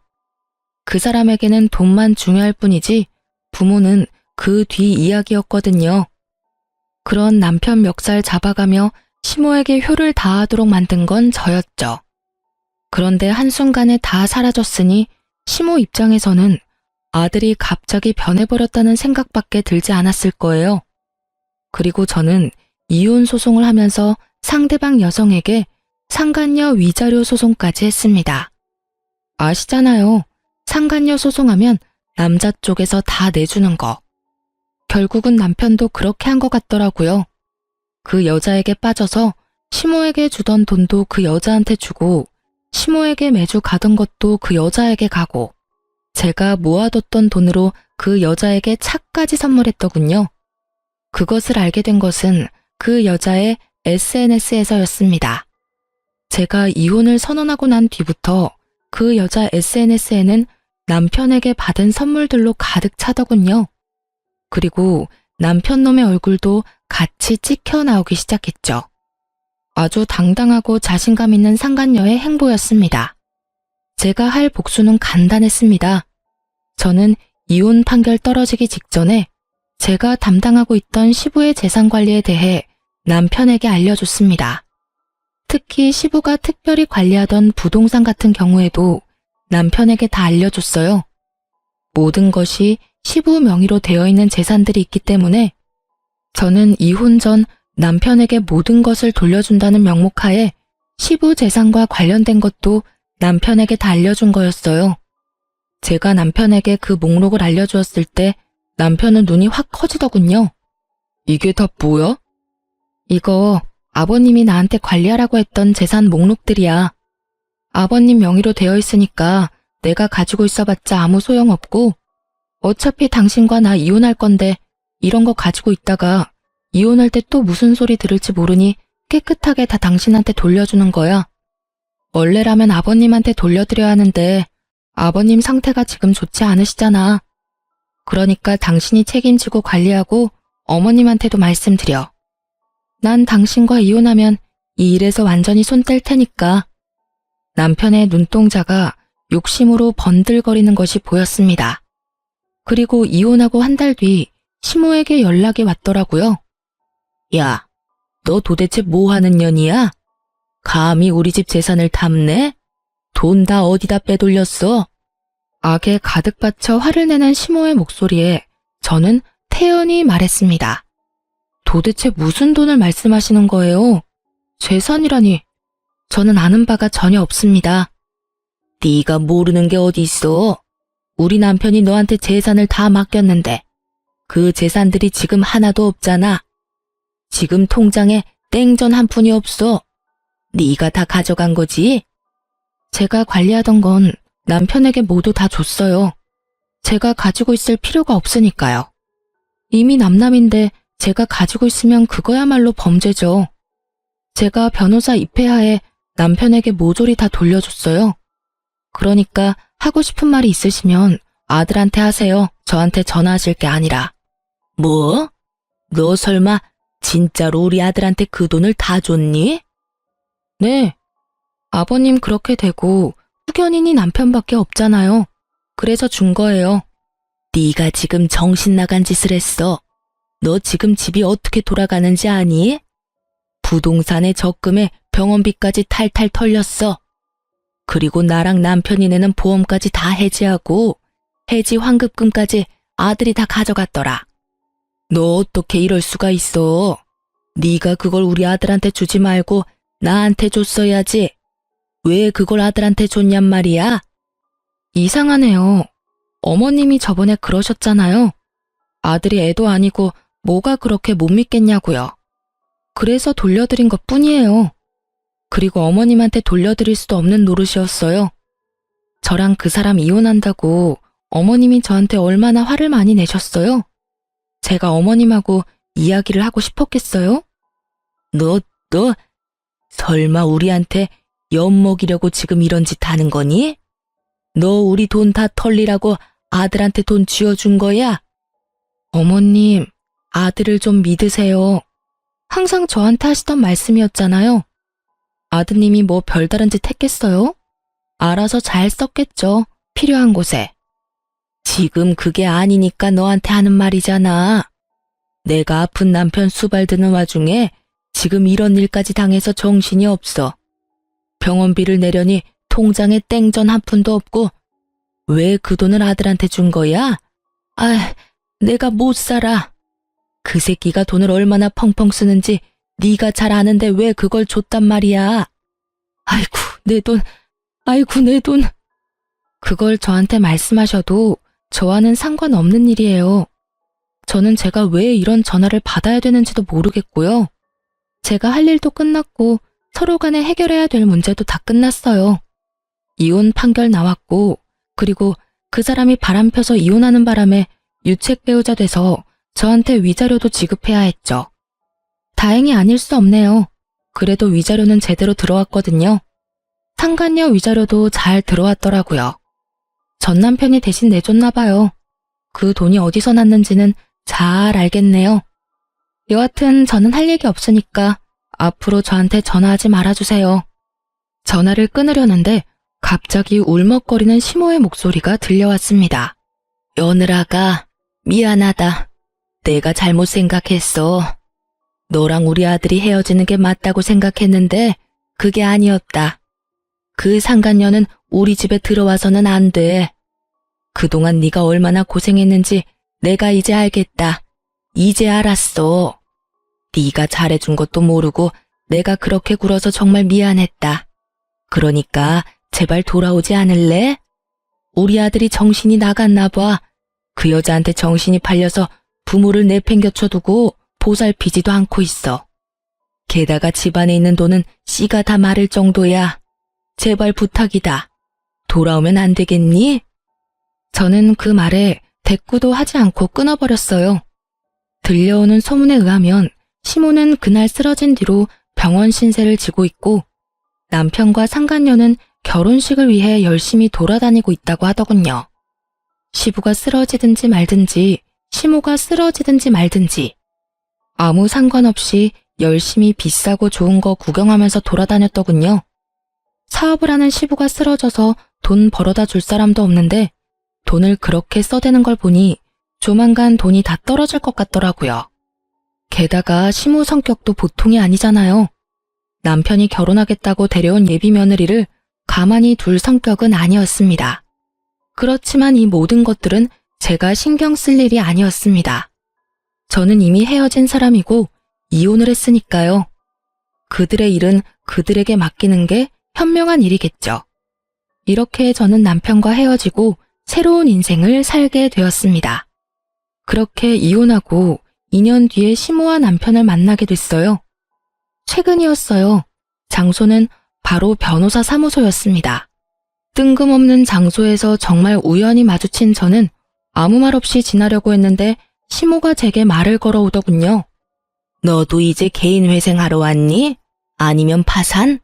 그 사람에게는 돈만 중요할 뿐이지 부모는 그 뒤 이야기였거든요. 그런 남편 멱살 잡아가며 시모에게 효를 다하도록 만든 건 저였죠. 그런데 한순간에 다 사라졌으니 시모 입장에서는 아들이 갑자기 변해버렸다는 생각밖에 들지 않았을 거예요. 그리고 저는 이혼 소송을 하면서 상대방 여성에게 상간녀 위자료 소송까지 했습니다. 아시잖아요. 상간녀 소송하면 남자 쪽에서 다 내주는 거. 결국은 남편도 그렇게 한 것 같더라고요. 그 여자에게 빠져서 시모에게 주던 돈도 그 여자한테 주고 시모에게 매주 가던 것도 그 여자에게 가고 제가 모아뒀던 돈으로 그 여자에게 차까지 선물했더군요. 그것을 알게 된 것은 그 여자의 SNS에서였습니다. 제가 이혼을 선언하고 난 뒤부터 그 여자 SNS에는 남편에게 받은 선물들로 가득 차더군요. 그리고 남편 놈의 얼굴도 같이 찍혀 나오기 시작했죠. 아주 당당하고 자신감 있는 상간녀의 행보였습니다. 제가 할 복수는 간단했습니다. 저는 이혼 판결 떨어지기 직전에 제가 담당하고 있던 시부의 재산 관리에 대해 남편에게 알려줬습니다. 특히 시부가 특별히 관리하던 부동산 같은 경우에도 남편에게 다 알려줬어요. 모든 것이 시부 명의로 되어 있는 재산들이 있기 때문에 저는 이혼 전 남편에게 모든 것을 돌려준다는 명목하에 시부 재산과 관련된 것도 남편에게 다 알려준 거였어요. 제가 남편에게 그 목록을 알려주었을 때 남편은 눈이 확 커지더군요. 이게 다 뭐야? 이거 아버님이 나한테 관리하라고 했던 재산 목록들이야. 아버님 명의로 되어 있으니까 내가 가지고 있어봤자 아무 소용없고 어차피 당신과 나 이혼할 건데 이런 거 가지고 있다가 이혼할 때 또 무슨 소리 들을지 모르니 깨끗하게 다 당신한테 돌려주는 거야. 원래라면 아버님한테 돌려드려야 하는데 아버님 상태가 지금 좋지 않으시잖아. 그러니까 당신이 책임지고 관리하고 어머님한테도 말씀드려. 난 당신과 이혼하면 이 일에서 완전히 손 뗄 테니까. 남편의 눈동자가 욕심으로 번들거리는 것이 보였습니다. 그리고 이혼하고 한 달 뒤 시모에게 연락이 왔더라고요. 야, 너 도대체 뭐 하는 년이야? 감히 우리 집 재산을 탐내? 돈 다 어디다 빼돌렸어? 악에 가득 받쳐 화를 내는 시모의 목소리에 저는 태연히 말했습니다. 도대체 무슨 돈을 말씀하시는 거예요? 재산이라니. 저는 아는 바가 전혀 없습니다. 네가 모르는 게 어디 있어? 우리 남편이 너한테 재산을 다 맡겼는데 그 재산들이 지금 하나도 없잖아. 지금 통장에 땡전 한 푼이 없어. 네가 다 가져간 거지? 제가 관리하던 건 남편에게 모두 다 줬어요. 제가 가지고 있을 필요가 없으니까요. 이미 남남인데 제가 가지고 있으면 그거야말로 범죄죠. 제가 변호사 입회하에 남편에게 모조리 다 돌려줬어요. 그러니까 하고 싶은 말이 있으시면 아들한테 하세요. 저한테 전화하실 게 아니라. 뭐? 너 설마 진짜로 우리 아들한테 그 돈을 다 줬니? 네. 아버님 그렇게 되고 후견인이 남편밖에 없잖아요. 그래서 준 거예요. 네가 지금 정신 나간 짓을 했어. 너 지금 집이 어떻게 돌아가는지 아니? 부동산에 적금에 병원비까지 탈탈 털렸어. 그리고 나랑 남편이 내는 보험까지 다 해지하고 해지 환급금까지 아들이 다 가져갔더라. 너 어떻게 이럴 수가 있어? 네가 그걸 우리 아들한테 주지 말고 나한테 줬어야지. 왜 그걸 아들한테 줬냔 말이야? 이상하네요. 어머님이 저번에 그러셨잖아요. 아들이 애도 아니고 뭐가 그렇게 못 믿겠냐고요. 그래서 돌려드린 것 뿐이에요. 그리고 어머님한테 돌려드릴 수도 없는 노릇이었어요. 저랑 그 사람 이혼한다고 어머님이 저한테 얼마나 화를 많이 내셨어요? 제가 어머님하고 이야기를 하고 싶었겠어요? 너 설마 우리한테 엿먹이려고 지금 이런 짓 하는 거니? 너 우리 돈 다 털리라고 아들한테 돈 쥐어준 거야? 어머님, 아들을 좀 믿으세요. 항상 저한테 하시던 말씀이었잖아요. 아드님이 뭐 별다른 짓 했겠어요? 알아서 잘 썼겠죠. 필요한 곳에. 지금 그게 아니니까 너한테 하는 말이잖아. 내가 아픈 남편 수발드는 와중에 지금 이런 일까지 당해서 정신이 없어. 병원비를 내려니 통장에 땡전 한 푼도 없고 왜 그 돈을 아들한테 준 거야? 아, 내가 못 살아. 그 새끼가 돈을 얼마나 펑펑 쓰는지 네가 잘 아는데 왜 그걸 줬단 말이야. 아이고, 내 돈. 아이고, 내 돈. 그걸 저한테 말씀하셔도 저와는 상관없는 일이에요. 저는 제가 왜 이런 전화를 받아야 되는지도 모르겠고요. 제가 할 일도 끝났고 서로 간에 해결해야 될 문제도 다 끝났어요. 이혼 판결 나왔고 그리고 그 사람이 바람 펴서 이혼하는 바람에 유책 배우자 돼서 저한테 위자료도 지급해야 했죠. 다행히 아닐 수 없네요. 그래도 위자료는 제대로 들어왔거든요. 상간녀 위자료도 잘 들어왔더라고요. 전 남편이 대신 내줬나 봐요. 그 돈이 어디서 났는지는 잘 알겠네요. 여하튼 저는 할 얘기 없으니까 앞으로 저한테 전화하지 말아주세요. 전화를 끊으려는데 갑자기 울먹거리는 시모의 목소리가 들려왔습니다. 며느라가 미안하다. 내가 잘못 생각했어. 너랑 우리 아들이 헤어지는 게 맞다고 생각했는데 그게 아니었다. 그 상간녀는 우리 집에 들어와서는 안 돼. 그동안 네가 얼마나 고생했는지 내가 이제 알겠다. 이제 알았어. 네가 잘해준 것도 모르고 내가 그렇게 굴어서 정말 미안했다. 그러니까 제발 돌아오지 않을래? 우리 아들이 정신이 나갔나 봐. 그 여자한테 정신이 팔려서 부모를 내팽겨쳐두고 보살피지도 않고 있어. 게다가 집안에 있는 돈은 씨가 다 마를 정도야. 제발 부탁이다. 돌아오면 안 되겠니? 저는 그 말에 대꾸도 하지 않고 끊어버렸어요. 들려오는 소문에 의하면 시모는 그날 쓰러진 뒤로 병원 신세를 지고 있고 남편과 상간녀는 결혼식을 위해 열심히 돌아다니고 있다고 하더군요. 시부가 쓰러지든지 말든지 시모가 쓰러지든지 말든지 아무 상관없이 열심히 비싸고 좋은 거 구경하면서 돌아다녔더군요. 사업을 하는 시부가 쓰러져서 돈 벌어다 줄 사람도 없는데 돈을 그렇게 써대는 걸 보니 조만간 돈이 다 떨어질 것 같더라고요. 게다가 시모 성격도 보통이 아니잖아요. 남편이 결혼하겠다고 데려온 예비 며느리를 가만히 둘 성격은 아니었습니다. 그렇지만 이 모든 것들은 제가 신경 쓸 일이 아니었습니다. 저는 이미 헤어진 사람이고 이혼을 했으니까요. 그들의 일은 그들에게 맡기는 게 현명한 일이겠죠. 이렇게 저는 남편과 헤어지고 새로운 인생을 살게 되었습니다. 그렇게 이혼하고 2년 뒤에 시모와 남편을 만나게 됐어요. 최근이었어요. 장소는 바로 변호사 사무소였습니다. 뜬금없는 장소에서 정말 우연히 마주친 저는 아무 말 없이 지나려고 했는데 시모가 제게 말을 걸어오더군요. 너도 이제 개인 회생하러 왔니? 아니면 파산?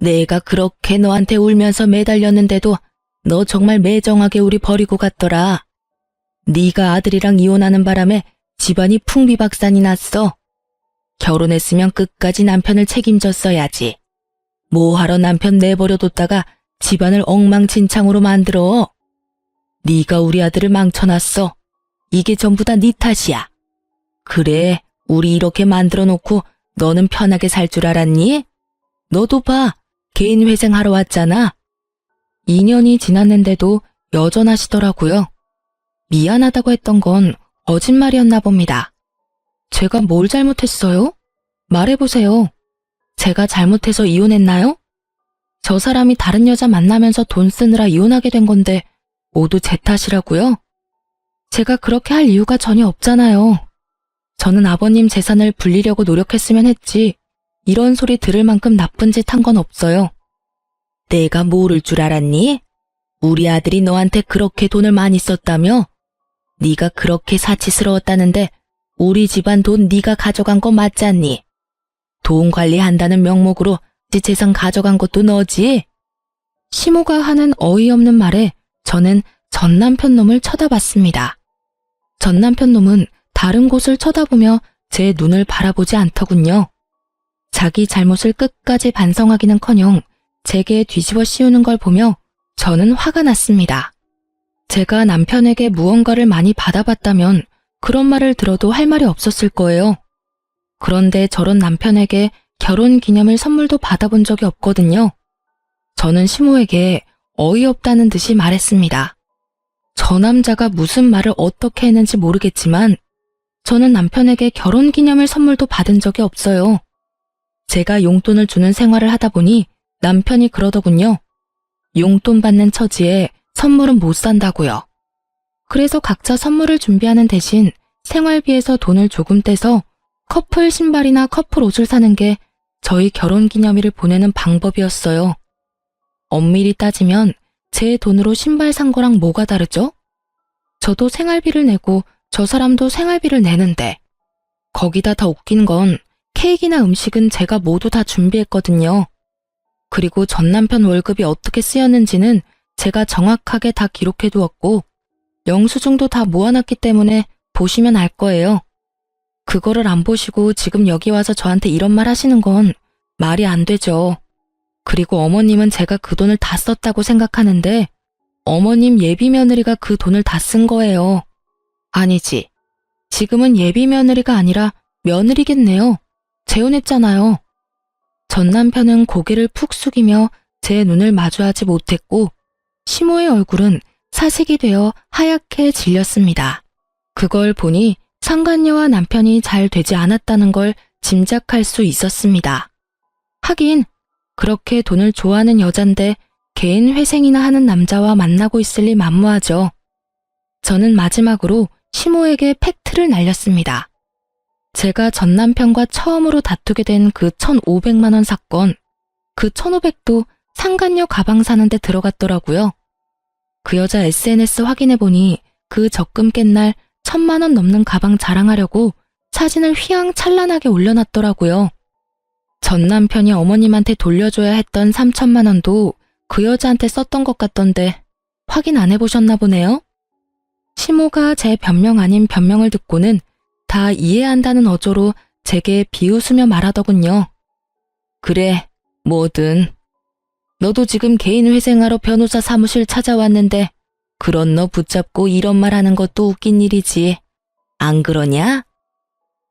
내가 그렇게 너한테 울면서 매달렸는데도 너 정말 매정하게 우리 버리고 갔더라. 네가 아들이랑 이혼하는 바람에 집안이 풍비박산이 났어. 결혼했으면 끝까지 남편을 책임졌어야지. 뭐하러 남편 내버려뒀다가 집안을 엉망진창으로 만들어. 네가 우리 아들을 망쳐놨어. 이게 전부 다 네 탓이야. 그래, 우리 이렇게 만들어 놓고 너는 편하게 살 줄 알았니? 너도 봐, 개인 회생하러 왔잖아. 2년이 지났는데도 여전하시더라고요. 미안하다고 했던 건 거짓말이었나 봅니다. 제가 뭘 잘못했어요? 말해보세요. 제가 잘못해서 이혼했나요? 저 사람이 다른 여자 만나면서 돈 쓰느라 이혼하게 된 건데 모두 제 탓이라고요? 제가 그렇게 할 이유가 전혀 없잖아요. 저는 아버님 재산을 불리려고 노력했으면 했지 이런 소리 들을 만큼 나쁜 짓 한 건 없어요. 내가 모를 줄 알았니? 우리 아들이 너한테 그렇게 돈을 많이 썼다며? 네가 그렇게 사치스러웠다는데 우리 집안 돈 네가 가져간 거 맞잖니? 돈 관리한다는 명목으로 네 재산 가져간 것도 너지? 시모가 하는 어이없는 말에 저는 전 남편 놈을 쳐다봤습니다. 전 남편 놈은 다른 곳을 쳐다보며 제 눈을 바라보지 않더군요. 자기 잘못을 끝까지 반성하기는커녕 제게 뒤집어 씌우는 걸 보며 저는 화가 났습니다. 제가 남편에게 무언가를 많이 받아봤다면 그런 말을 들어도 할 말이 없었을 거예요. 그런데 저런 남편에게 결혼기념일 선물도 받아본 적이 없거든요. 저는 시모에게 어이없다는 듯이 말했습니다. 저 남자가 무슨 말을 어떻게 했는지 모르겠지만 저는 남편에게 결혼기념일 선물도 받은 적이 없어요. 제가 용돈을 주는 생활을 하다 보니 남편이 그러더군요. 용돈 받는 처지에 선물은 못 산다고요. 그래서 각자 선물을 준비하는 대신 생활비에서 돈을 조금 떼서 커플 신발이나 커플 옷을 사는 게 저희 결혼기념일을 보내는 방법이었어요. 엄밀히 따지면 제 돈으로 신발 산 거랑 뭐가 다르죠? 저도 생활비를 내고 저 사람도 생활비를 내는데 거기다 더 웃긴 건 케이크나 음식은 제가 모두 다 준비했거든요. 그리고 전 남편 월급이 어떻게 쓰였는지는 제가 정확하게 다 기록해 두었고 영수증도 다 모아놨기 때문에 보시면 알 거예요. 그거를 안 보시고 지금 여기 와서 저한테 이런 말 하시는 건 말이 안 되죠. 그리고 어머님은 제가 그 돈을 다 썼다고 생각하는데 어머님 예비 며느리가 그 돈을 다 쓴 거예요. 아니지. 지금은 예비 며느리가 아니라 며느리겠네요. 재혼했잖아요. 전 남편은 고개를 푹 숙이며 제 눈을 마주하지 못했고 시모의 얼굴은 사색이 되어 하얗게 질렸습니다. 그걸 보니 상간녀와 남편이 잘 되지 않았다는 걸 짐작할 수 있었습니다. 하긴 그렇게 돈을 좋아하는 여잔데 개인 회생이나 하는 남자와 만나고 있을 리 만무하죠. 저는 마지막으로 시모에게 팩트를 날렸습니다. 제가 전 남편과 처음으로 다투게 된 그 1,500만 원 사건, 그 1,500도 상간녀 가방 사는데 들어갔더라고요. 그 여자 SNS 확인해보니 그 적금 깬 날 1,000만 원 넘는 가방 자랑하려고 사진을 휘황찬란하게 올려놨더라고요. 전 남편이 어머님한테 돌려줘야 했던 3,000만 원도 그 여자한테 썼던 것 같던데 확인 안 해보셨나 보네요? 시모가 제 변명 아닌 변명을 듣고는 다 이해한다는 어조로 제게 비웃으며 말하더군요. 그래, 뭐든. 너도 지금 개인 회생하러 변호사 사무실 찾아왔는데 그런 너 붙잡고 이런 말 하는 것도 웃긴 일이지. 안 그러냐?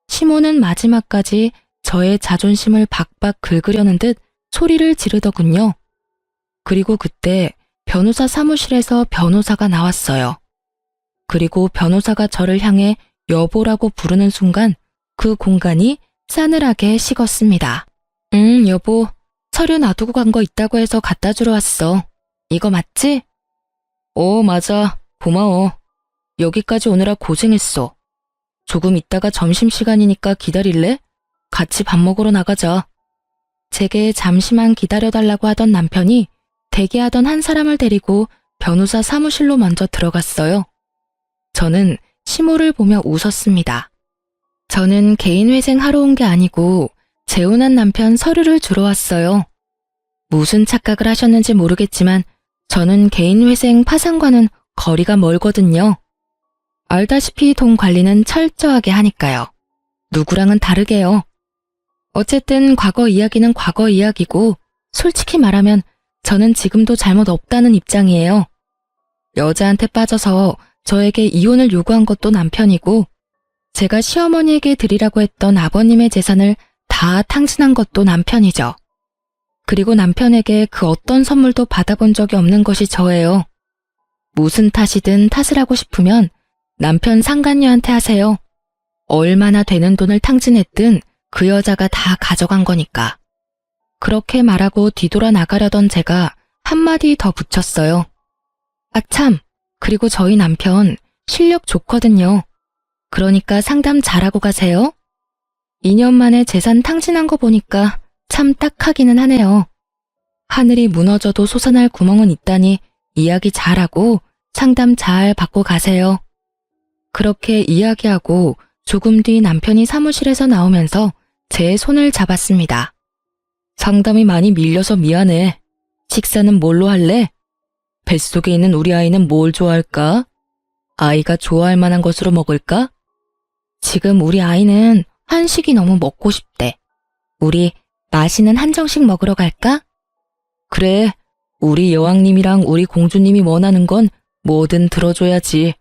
시모는 마지막까지 저의 자존심을 박박 긁으려는 듯 소리를 지르더군요. 그리고 그때 변호사 사무실에서 변호사가 나왔어요. 그리고 변호사가 저를 향해 여보라고 부르는 순간 그 공간이 싸늘하게 식었습니다. 여보, 서류 놔두고 간 거 있다고 해서 갖다 주러 왔어. 이거 맞지? 맞아. 고마워. 여기까지 오느라 고생했어. 조금 있다가 점심시간이니까 기다릴래? 같이 밥 먹으러 나가자. 제게 잠시만 기다려달라고 하던 남편이 대기하던 한 사람을 데리고 변호사 사무실로 먼저 들어갔어요. 저는 시모를 보며 웃었습니다. 저는 개인 회생하러 온 게 아니고 재혼한 남편 서류를 주러 왔어요. 무슨 착각을 하셨는지 모르겠지만 저는 개인 회생 파산과는 거리가 멀거든요. 알다시피 돈 관리는 철저하게 하니까요. 누구랑은 다르게요. 어쨌든 과거 이야기는 과거 이야기고 솔직히 말하면 저는 지금도 잘못 없다는 입장이에요. 여자한테 빠져서 저에게 이혼을 요구한 것도 남편이고 제가 시어머니에게 드리라고 했던 아버님의 재산을 다 탕진한 것도 남편이죠. 그리고 남편에게 그 어떤 선물도 받아본 적이 없는 것이 저예요. 무슨 탓이든 탓을 하고 싶으면 남편 상간녀한테 하세요. 얼마나 되는 돈을 탕진했든 그 여자가 다 가져간 거니까. 그렇게 말하고 뒤돌아 나가려던 제가 한마디 더 붙였어요. 아 참, 그리고 저희 남편 실력 좋거든요. 그러니까 상담 잘하고 가세요. 2년 만에 재산 탕진한 거 보니까 참 딱하기는 하네요. 하늘이 무너져도 솟아날 구멍은 있다니 이야기 잘하고 상담 잘 받고 가세요. 그렇게 이야기하고 조금 뒤 남편이 사무실에서 나오면서 제 손을 잡았습니다. 상담이 많이 밀려서 미안해. 식사는 뭘로 할래? 뱃속에 있는 우리 아이는 뭘 좋아할까? 아이가 좋아할 만한 것으로 먹을까? 지금 우리 아이는 한식이 너무 먹고 싶대. 우리 맛있는 한정식 먹으러 갈까? 그래, 우리 여왕님이랑 우리 공주님이 원하는 건 뭐든 들어줘야지.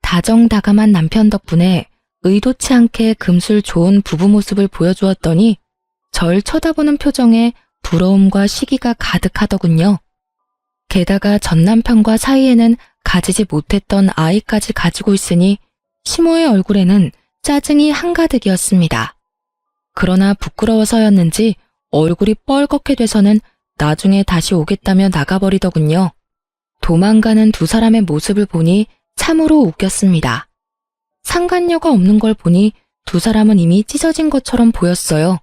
다정다감한 남편 덕분에 의도치 않게 금술 좋은 부부 모습을 보여주었더니 절 쳐다보는 표정에 부러움과 시기가 가득하더군요. 게다가 전 남편과 사이에는 가지지 못했던 아이까지 가지고 있으니 시모의 얼굴에는 짜증이 한가득이었습니다. 그러나 부끄러워서였는지 얼굴이 뻘겋게 돼서는 나중에 다시 오겠다며 나가버리더군요. 도망가는 두 사람의 모습을 보니 참으로 웃겼습니다. 상간녀가 없는 걸 보니 두 사람은 이미 찢어진 것처럼 보였어요.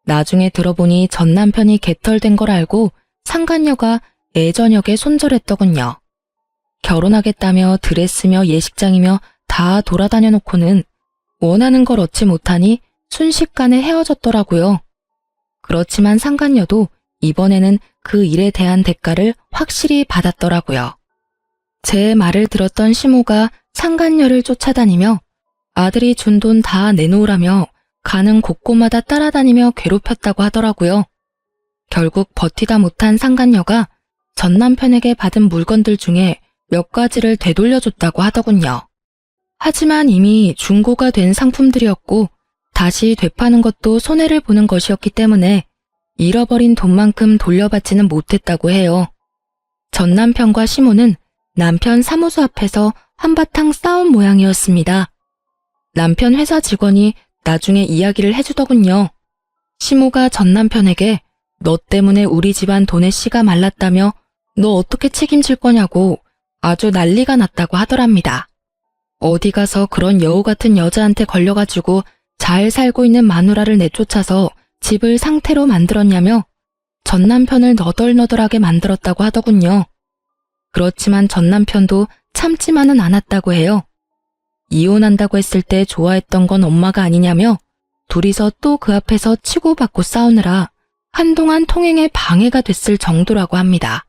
나중에 들어보니 전 남편이 개털된 걸 알고 상간녀가 애저녁에 손절했더군요. 결혼하겠다며 드레스며 예식장이며 다 돌아다녀 놓고는 원하는 걸 얻지 못하니 순식간에 헤어졌더라고요. 그렇지만 상간녀도 이번에는 그 일에 대한 대가를 확실히 받았더라고요. 제 말을 들었던 시모가 상간녀를 쫓아다니며 아들이 준 돈 다 내놓으라며 가는 곳곳마다 따라다니며 괴롭혔다고 하더라고요. 결국 버티다 못한 상간녀가 전 남편에게 받은 물건들 중에 몇 가지를 되돌려줬다고 하더군요. 하지만 이미 중고가 된 상품들이었고 다시 되파는 것도 손해를 보는 것이었기 때문에 잃어버린 돈만큼 돌려받지는 못했다고 해요. 전 남편과 시모는 남편 사무소 앞에서 한바탕 싸운 모양이었습니다. 남편 회사 직원이 나중에 이야기를 해주더군요. 시모가 전 남편에게 너 때문에 우리 집안 돈의 씨가 말랐다며 너 어떻게 책임질 거냐고 아주 난리가 났다고 하더랍니다. 어디 가서 그런 여우 같은 여자한테 걸려가지고 잘 살고 있는 마누라를 내쫓아서 집을 상태로 만들었냐며 전 남편을 너덜너덜하게 만들었다고 하더군요. 그렇지만 전 남편도 참지만은 않았다고 해요. 이혼한다고 했을 때 좋아했던 건 엄마가 아니냐며 둘이서 또 그 앞에서 치고받고 싸우느라 한동안 통행에 방해가 됐을 정도라고 합니다.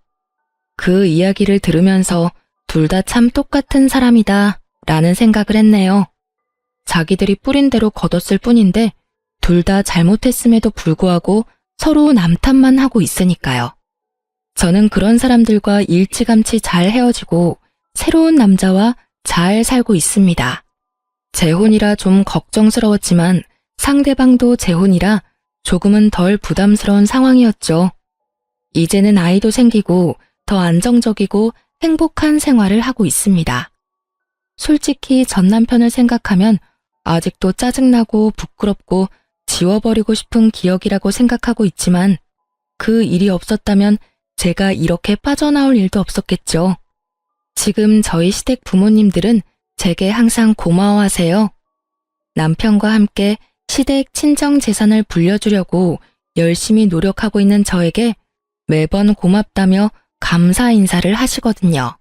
그 이야기를 들으면서 둘 다 참 똑같은 사람이다 라는 생각을 했네요. 자기들이 뿌린 대로 거뒀을 뿐인데 둘 다 잘못했음에도 불구하고 서로 남탓만 하고 있으니까요. 저는 그런 사람들과 일찌감치 잘 헤어지고 새로운 남자와 잘 살고 있습니다. 재혼이라 좀 걱정스러웠지만 상대방도 재혼이라 조금은 덜 부담스러운 상황이었죠. 이제는 아이도 생기고 더 안정적이고 행복한 생활을 하고 있습니다. 솔직히 전 남편을 생각하면 아직도 짜증나고 부끄럽고 지워버리고 싶은 기억이라고 생각하고 있지만 그 일이 없었다면 제가 이렇게 빠져나올 일도 없었겠죠. 지금 저희 시댁 부모님들은 제게 항상 고마워하세요. 남편과 함께 시댁 친정 재산을 불려주려고 열심히 노력하고 있는 저에게 매번 고맙다며 감사 인사를 하시거든요.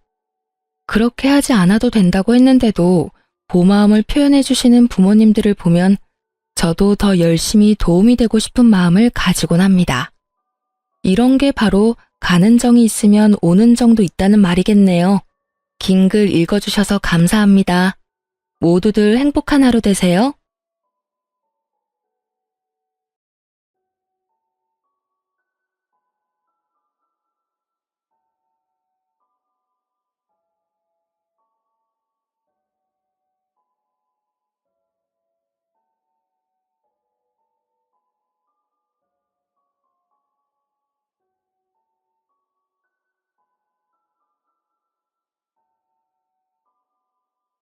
그렇게 하지 않아도 된다고 했는데도 고마움을 표현해 주시는 부모님들을 보면 저도 더 열심히 도움이 되고 싶은 마음을 가지곤 합니다. 이런 게 바로 가는 정이 있으면 오는 정도 있다는 말이겠네요. 긴 글 읽어주셔서 감사합니다. 모두들 행복한 하루 되세요.